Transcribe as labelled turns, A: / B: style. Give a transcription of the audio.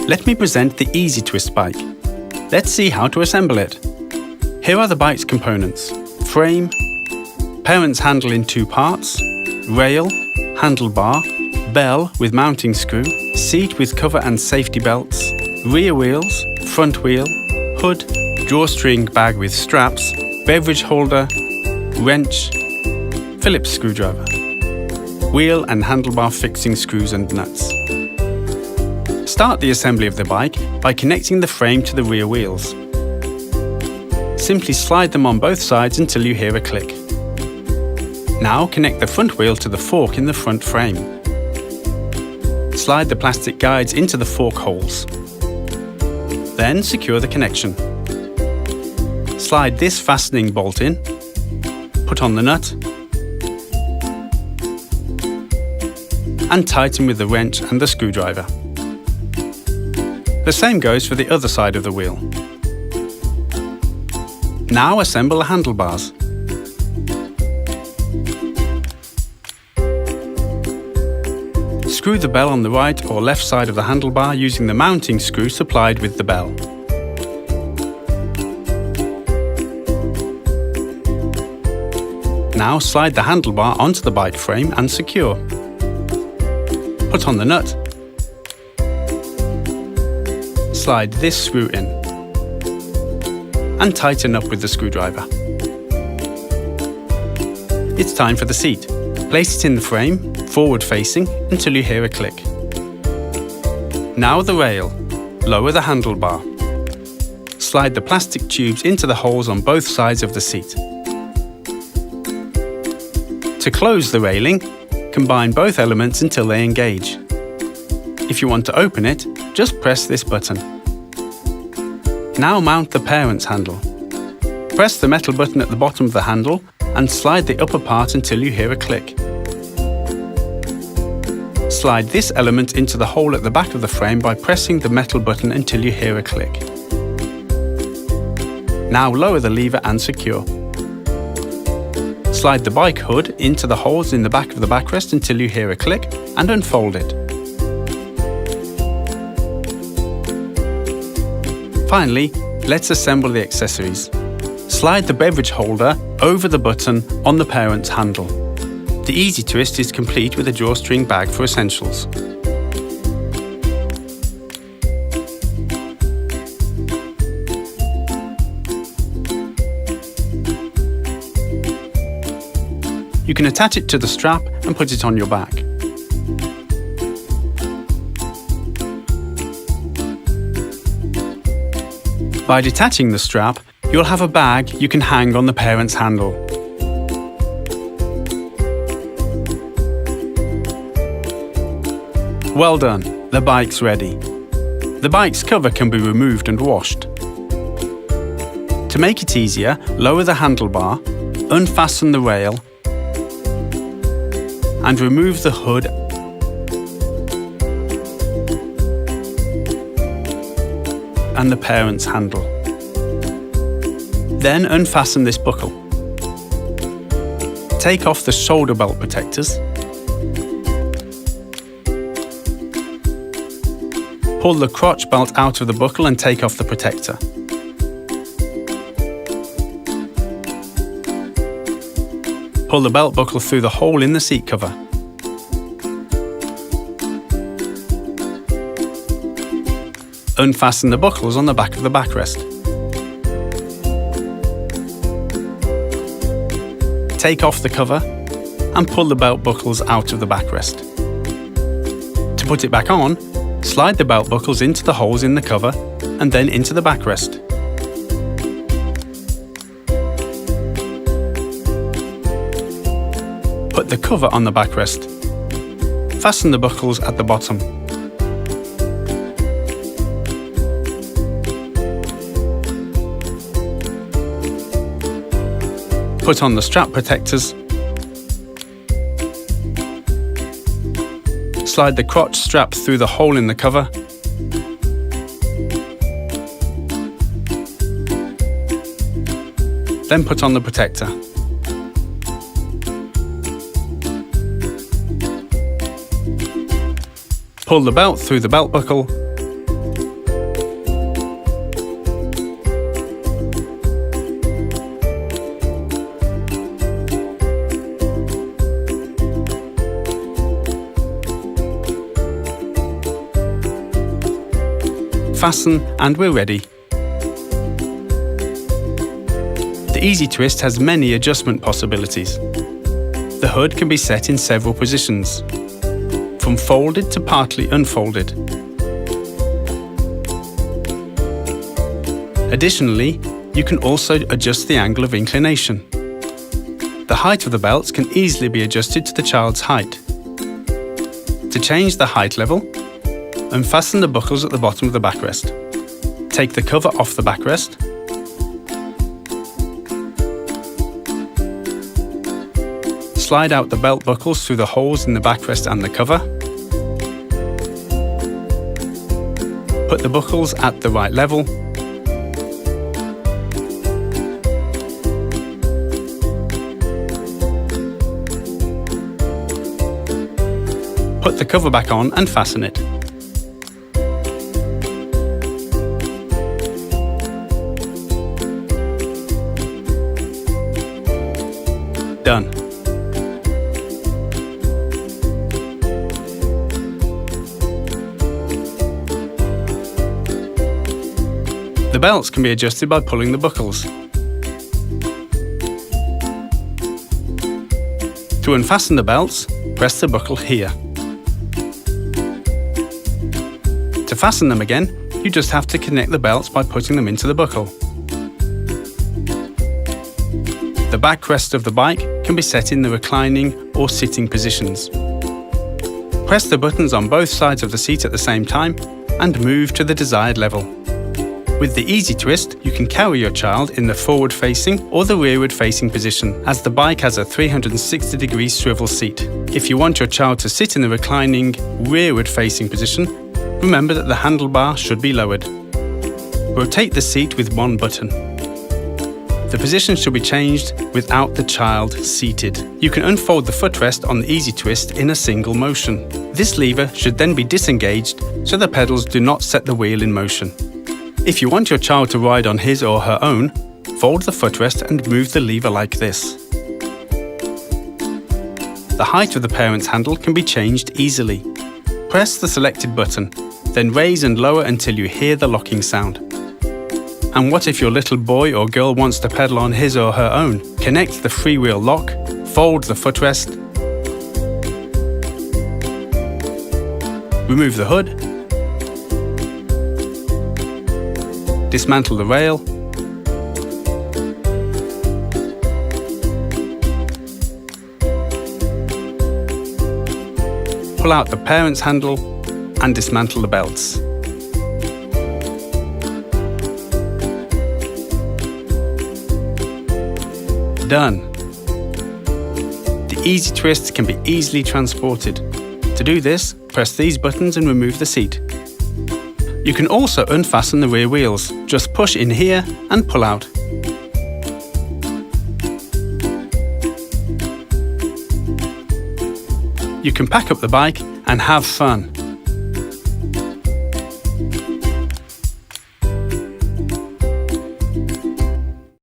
A: Let me present the Easytwist bike. Let's see how to assemble it. Here are the bike's components: frame, parent's handle in 2 parts, rail, handlebar, bell with mounting screw, seat with cover and safety belts, rear wheels, front wheel, hood, drawstring bag with straps, beverage holder, wrench, Phillips screwdriver, wheel and handlebar fixing screws and nuts. Start the assembly of the bike by connecting the frame to the rear wheels. Simply slide them on both sides until you hear a click. Now connect the front wheel to the fork in the front frame. Slide the plastic guides into the fork holes. Then secure the connection. Slide this fastening bolt in, put on the nut, and tighten with the wrench and the screwdriver. The same goes for the other side of the wheel. Now assemble the handlebars. Screw the bell on the right or left side of the handlebar using the mounting screw supplied with the bell. Now slide the handlebar onto the bike frame and secure. Put on the nut. Slide this screw in and tighten up with the screwdriver. It's time for the seat. Place it in the frame, forward facing, until you hear a click. Now the rail. Lower the handlebar. Slide the plastic tubes into the holes on both sides of the seat. To close the railing, combine both elements until they engage. If you want to open it, just press this button. Now mount the parent's handle. Press the metal button at the bottom of the handle and slide the upper part until you hear a click. Slide this element into the hole at the back of the frame by pressing the metal button until you hear a click. Now lower the lever and secure. Slide the bike hood into the holes in the back of the backrest until you hear a click and unfold it. Finally, let's assemble the accessories. Slide the beverage holder over the button on the parent's handle. The Easytwist is complete with a drawstring bag for essentials. You can attach it to the strap and put it on your back. By detaching the strap, you'll have a bag you can hang on the parent's handle. Well done, the bike's ready. The bike's cover can be removed and washed. To make it easier, lower the handlebar, unfasten the rail, and remove the hood and the parent's handle. Then unfasten this buckle. Take off the shoulder belt protectors. Pull the crotch belt out of the buckle and take off the protector. Pull the belt buckle through the hole in the seat cover. Unfasten the buckles on the back of the backrest. Take off the cover and pull the belt buckles out of the backrest. To put it back on, slide the belt buckles into the holes in the cover and then into the backrest. Put the cover on the backrest. Fasten the buckles at the bottom. Put on the strap protectors. Slide the crotch strap through the hole in the cover. Then put on the protector. Pull the belt through the belt buckle unfasten and we're ready. The Easytwist has many adjustment possibilities. The hood can be set in several positions, from folded to partly unfolded. Additionally, you can also adjust the angle of inclination. The height of the belts can easily be adjusted to the child's height. To change the height level, unfasten the buckles at the bottom of the backrest. Take the cover off the backrest. Slide out the belt buckles through the holes in the backrest and the cover. Put the buckles at the right level. Put the cover back on and fasten it. Done. The belts can be adjusted by pulling the buckles. To unfasten the belts, press the buckle here. To fasten them again, you just have to connect the belts by putting them into the buckle. The backrest of the bike can be set in the reclining or sitting positions. Press the buttons on both sides of the seat at the same time and move to the desired level. With the Easytwist, you can carry your child in the forward-facing or the rearward-facing position, as the bike has a 360-degree swivel seat. If you want your child to sit in the reclining, rearward-facing position, remember that the handlebar should be lowered. Rotate the seat with one button. The position should be changed without the child seated. You can unfold the footrest on the Easytwist in a single motion. This lever should then be disengaged so the pedals do not set the wheel in motion. If you want your child to ride on his or her own, fold the footrest and move the lever like this. The height of the parent's handle can be changed easily. Press the selected button, then raise and lower until you hear the locking sound. And what if your little boy or girl wants to pedal on his or her own? Connect the freewheel lock, fold the footrest, remove the hood, dismantle the rail, pull out the parent's handle and dismantle the belts. Done. The Easytwist can be easily transported. To do this, press these buttons and remove the seat. You can also unfasten the rear wheels. Just push in here and pull out. You can pack up the bike and have fun.